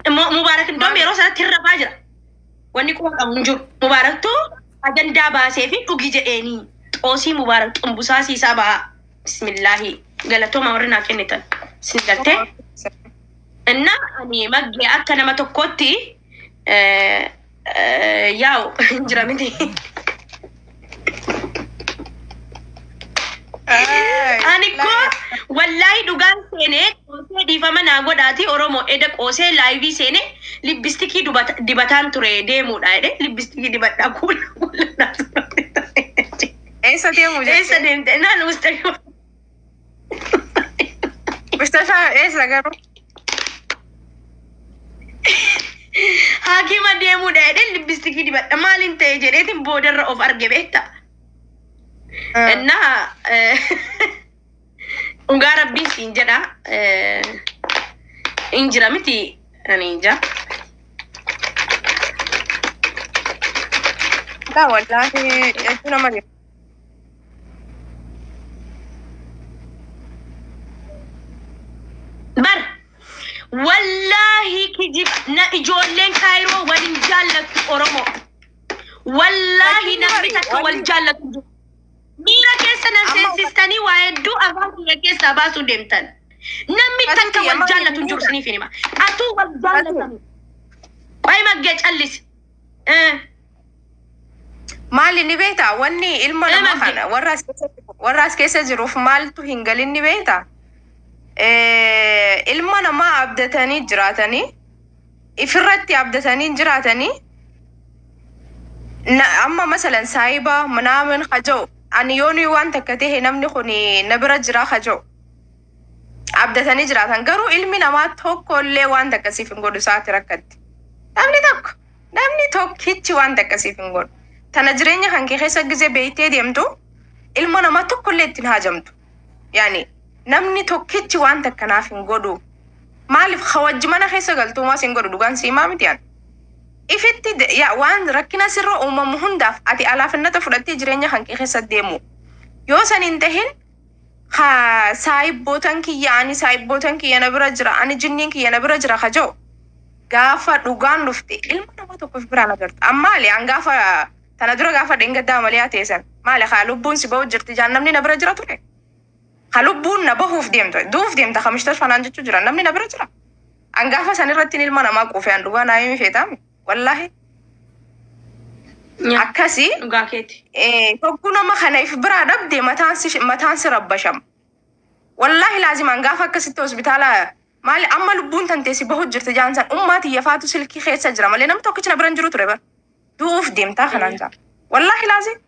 مبارك دوم يروح سنة ترى واني كوا كمنجو مبارك تو أجندة باسه في تجي أوسي مبارك أمبوساسي سبعة بسم الله قالتو ما ورنا كنيتا سنقلته إن أني ما جي أكنا ما تكوتي ياو جرامتي أنا كو والله دوغان سنة قوسي ديفا من أقول داتي أورومو إذا قوسي لايفي سنة لبستيكي دباتان تري ديمو دايرة لبستيكي دبات أقول إيسا ديمو جاي إيسا ديمو أنا مستشفى إيسا قرو حاكي ما ديمو دايرة لبستيكي دبات مالين تيجريتين بودر أوف أرجبيتا إنها ungara bisi injada injira miti aninja لا والله يجونا مريم بر والله كجيب نا إجولين كايرو والجالة أورومو والله نبتك والجالة ميرا كيسا نسيستاني وعدو أفاقيا كيسا باسو ديمتن نمي تنكا والجالة تنجرسني فينما أتو والجالة باي ما جيت أليس مالي نبيتا واني إلما لما خانا وراس كيسا جروف مالتو هنگالي نبيتا إلما نما عبدتاني جراتاني إفرتي عبدتاني جراتاني أما مثلا سايبة منامن خجو أني يوني وان تكتيه نمني خوني نبرا جرا خجو عبدتاني جراتان قرو إلمي نما توك كل وان تكسي فنقودو ساعتي ركت نمني توك هيتشي وان تكسي فنقود تنجريني خانكي خيسا جزي بيتي ديمتو إلما نما توك كل اتنهاجمتو يعني نمني توك هيتشي وان تكنا فنقودو مالف خواجمانا خيسا قلتو ما سنقودو دوغان سيما متيان إفتي يا وان ركنا سر مهندف أتي ألاف النتا فرتي جريني خانكي خيسا ديمو يوسن انتهن خا سايب بوتانكي يعني سايب بوتانكي يانا برجرا أني جنينكي يانا برجرا خجو غافا دوغان لفتي إلما نما توقف برانا قرت أما لي عن غافا تندرو غافا دينغ داماليا تيسن مالي خالوبون سيبو جرتي جان نمني نبرجرا توري خالوبون نبهوف ديمتو دوف ديمتا خمشتاش فنانجو جرا نمني نبرجرا عن غافا سنرتين إلما نما قوفي عن دوغان آيمي فيتامي والله أكاسي توقونا ما خنا يفبرا دبدي متانسي ربشم والله لازم أنقاف أكاسي توسبتالا مالي أما لبون تنتيسي بهو جرت جانسان أماتي يفاتو سلكي خيط سجرة مالي نم توقيتنا برنجرو تريبا دوف ديمتا خنانجا والله لازم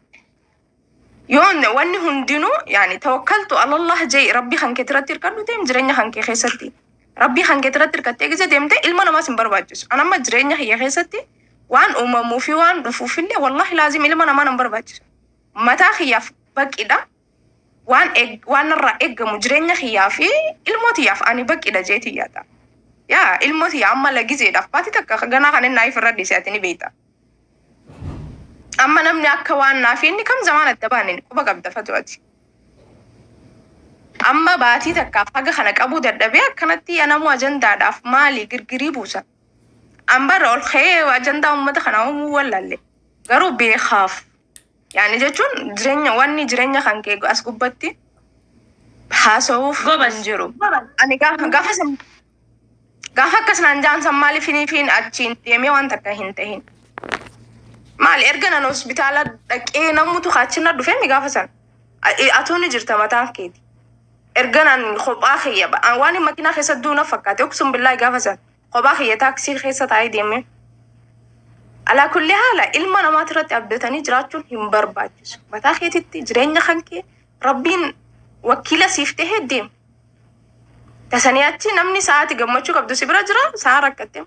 يون واني هندينو يعني توكلتو على الله جاي ربي خانكي ترتر كانو ديم جرينيا خانكي خيستي ربي خانكي ترتر كتاكي جا ديمتا إلما نما سنبر باجوس أنا ما جرينيا هي خيستي وان أمامو في وان رفوف اللي والله لازم إلما نما نمبر باجوس متى خياف بكيدا وان الرا مجرينيا خيافي الموت ياف أني بكيدا جيتي ياتا يا الموت يا أما لجيزي داف باتي تكا خجنا خاني نايف الردي سياتني بيتا أما نمني أكوان نافيني كم زمان التباني كوبا قبضة فتواتي أما باتي تكا فاقا خانك أبو دردبيا كانتي أنا مو أجندا داف مالي غرغري بوسا أمبر الخي وأجندا أمتا خانا أمو ولا اللي غرو بيخاف يعني جاتون جرينيا واني جرينيا خانكي أسقبتي حاسوف بنجرو أني غافا كسنان جان سمالي فين أتشين تيمي وان تكا هنتهين مالي إرجعنا نوسبيتالا دكيه نموتو خاتشنا دفعي غافسان أتوني جرتا متان كيدي إرجعنا خب آخية واني مكينا خيسة دونا فكاتي أقسم بالله غافسان خب آخية تاكسي خيسة تاي ديمي على كل حال إلما نما ترتي أبدتني جراتون هم برباجس متاخي تتي جرين خانكي ربين وكيلا سيفته الديم تسانياتي نمني ساعتي قمتشو قبدو سيبرا جرا سارك كتم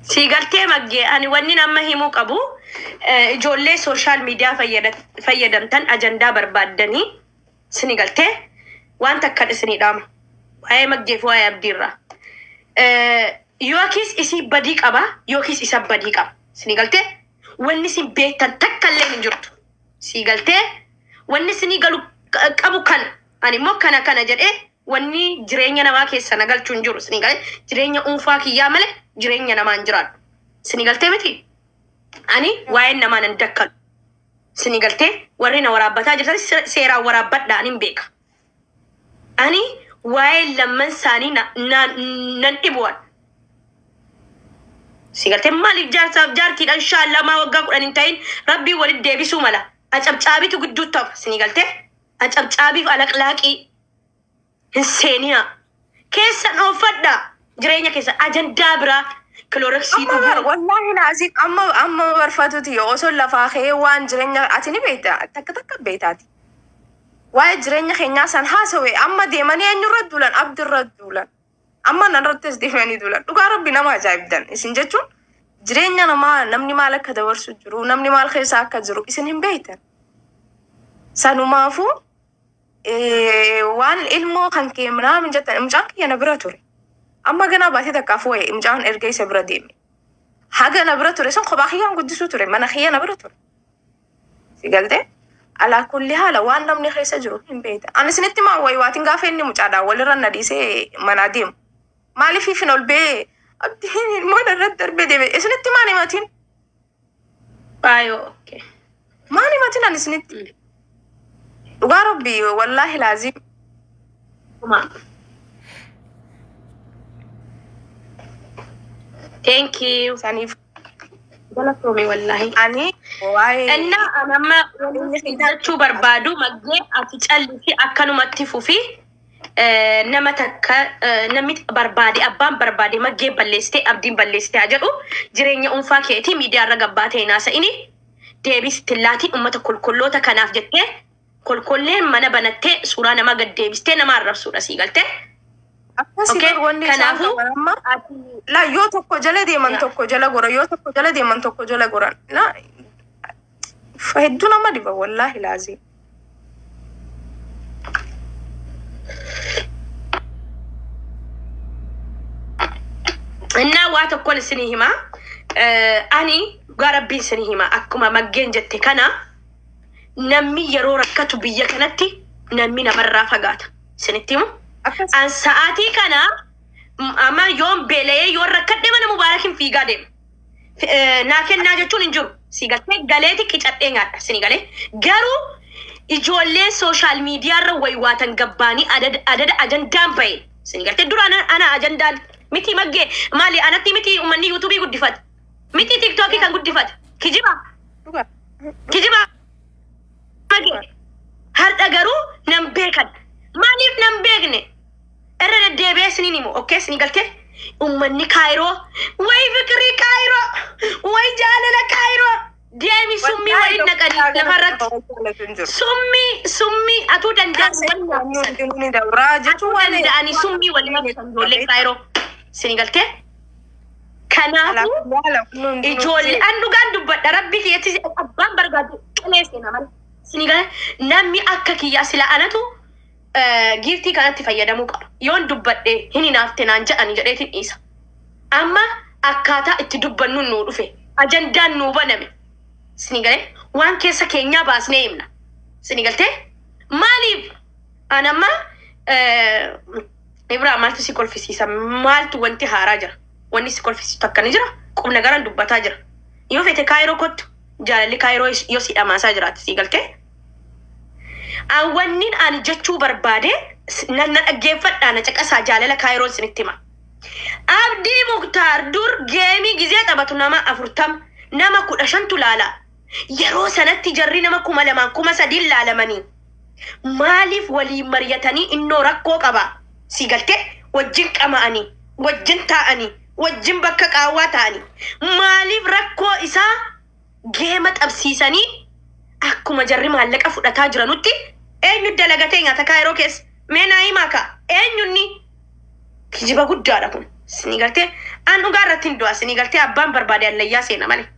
سيقالتي مجي أنا واني نما هيمو قبو جولي سوشال ميديا فيدمتن أجندا بربادني سنقالتي وان تكاد سني دام أي مجي فوايا بديرا يوكيس إسي بديك أبا يوكيس إسا بديك أب سنقالتي واني سي بيتن تكالي نجرت سيقالتي واني سنقالو قبو كان أنا مو كان جر wanni jireenya namaa keessa nagalchuun jiru isin galee jireenya unfaa kiyyaa malee jireenya namaan jiraadhu isin galtee miti ani waa'een namaan hin dakkalu isin galtee warri na waraabbataa jirtan seeraan waraabbadhaan hin beeka ani waa'een lamman isaanii nan dhibuwan isin galtee maaliif jaarsaaf jaartiidhaan shaallamaa waggaa 10 hin ta'in rabbii walitti deebisuu mala acabcaabitu gidduu ta'u isin galtee acabcaabiif alaqlaaqii Insenia. Keessa dhoofadha. Jireenya keessa ajandaa biraa kilooreksii dhufu. Wallahi laaziim amma barfaatuti yoo osoo lafaa kee waan jireenya ati ni beekta takka beektaati. Waa'ee jireenya keenyaa san haasawee amma deemanii eenyurra duulan abdirra duulan. Amma nanirrattis deemanii duulan. Dhugaa rabbi nama ajaa'ibdan. Isin jechuun jireenya namaa namni maal akka dabarsu jiru namni maal keessa akka jiru isin hin beektan. Sanumaafuu waan ilmoo kan kee minaamin jettan imcaan kiyya na bira ture amma gana baatee takkaaf waye imcaan erga isa bira deeme haga na bira ture sun kophaa kiyyaan guddisuu ture mana kiyya na bira ture si galte alaa kulli haala waan namni keessa jiru hin beekta ani isinitti maa wayi waatiin gaafa inni mucaadhaa walirra na dhiisee manaa deemu maaliif ifin ol bee abdiin ilmoon irratti darbee deeme isinitti maan himatiin baayoo maan himatiin ani isinitti dhugaa rabbii wallahi laaziim thank you saniif galatoomii wallahi ani waa'ee enna anamma jechuu barbaadu maggee ati callisi akkanumatti fufi nama takka namni barbaade abbaan barbaade maggee balleessitee abdiin balleessitee haa jedhu jireenya unfaa keetii miidiyaarra gabbaatee naasa'ini deebistillaatiin uummata kolkolloota kanaaf jettee kolkolleen mana banattee suuraa nama gad deebistee nama arrabsuudha sii galtee. Akkasii wanni kanaafuu la yoo tokko jala deeman tokko jala gora yoo tokko jala deeman tokko jala goran la hedduu nama diba wallahi laaziim. Innaa waa tokkoon isinii himaa ani dhugaa rabbiin isinii himaa akkuma maggeen jette kana namni yeroo rakkatu biyya kanatti namni namarraa fagaata isinitti himu an sa'aatii kana amma yoon beela'ee yoon rakkadhe mana mubaarakin fiigaa deema naa kennaa jechuun hin jiru si galtee galeeti qicadhee nyaadha isini galee garuu ijoollee sooshaal miidiyaarra waywaatan gabbaanii adada ajandaan bahe isini galtee duraan ana ajandaan miti maggee maali anatti miti uummanni yuutuubii guddifata miti tiktookii kan guddifata kijiba har'a garuu nan beekan maaliif nan beekne irra deddeebi'ee isiniin himu okkee isini galtee uummanni kaayiroo wayi fikirii kaayiroo wayi jaalala kaayiroo deemi summii waliin naqanii lafarratti summii atuu danda'anii summii waliin naqanii ijoollee kaayiroo isini galtee kanaafuu ijoollee an dhugaan dubbadha rabbi kiyyatti abbaan barbaadu qaleessee namani Sinigal namni akka kiyyaa sila anatu giiftii kanatti fayyadamuu qaba. Yoon dubbadhe hin hinaafte naan jedhani jedheetiin dhiisa. Amma akkaataa itti dubbannu nuu dhufe ajandaan nuu baname. Sinigalee waan keessa keenyaa baasnee himna. Sinigaltee maaliif anamma Ibrahim maaltu si kolfisiisa maaltu wanti haaraa jira. Wanni si kolfisiisu akkana jira. Qubna garan dubbataa jira. Yoo fete kaayiroo kottu jaalalli kaayiroo yoo si dhamaasaa jiraatti si galtee. Wannin ani jechuu barbaade nan dhaggeeffadhaa na caqasaa jaalala kaayiroo isinitti hima. Abdii Muktaar dur geemii gizee taphatu nama 40 nama 15 laala. Yeroo sanatti jarri nama 2,000 3,000 laalamanii. Maaliif waliin mariyatanii innoo rakkoo qaba. Si galtee wajjin qama'anii wajjin taa'anii wajjin bakka qaawwaa ta'anii maaliif rakkoo isaa geema xabsiisanii akkuma jarri maallaqa fudhataa jiranutti eenyu dalagatee nyaata kaayiroo keessa meenaa himaa ka eenyunni kijiba guddaadha kun sini galtee an dhugaa irratti hin du'a sini galtee abbaan barbaade allayyaa seena malee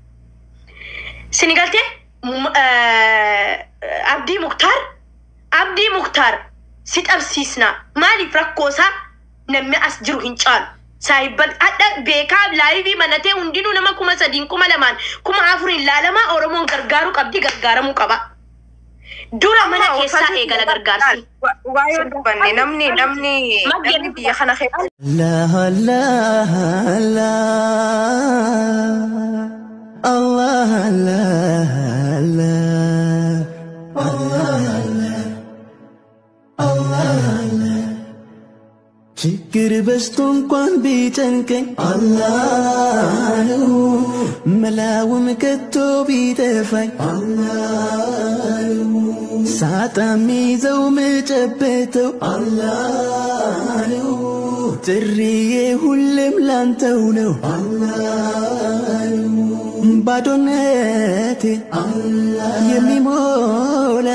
sini galtee Abdii Muktaar si xabsiisna maaliif rakkoo isaa namni as jiru hin caalu saayibban adda beekaa laayivii manatee hundinuu nama 3,000 2,200 4,000 laalamaa Oromoon gargaaruu qabdi gargaaramuu qaba. دورا منا كيسا إيقا لغرغارسي وايو دبني نمني بيا خنا خير لا لا لا الله لا لا ችግር በስቶ እንኳን ቢጨንቀኝ አላህ ነው መላውም ከቶ ቢጠፋኝ አላህ ነው ሳጣም ይዘው መጨበተው አላህ ነው ጥሪዬ ሁሌም ላንተው ነው አላህ ነው ባዶነቴ የሚሞላ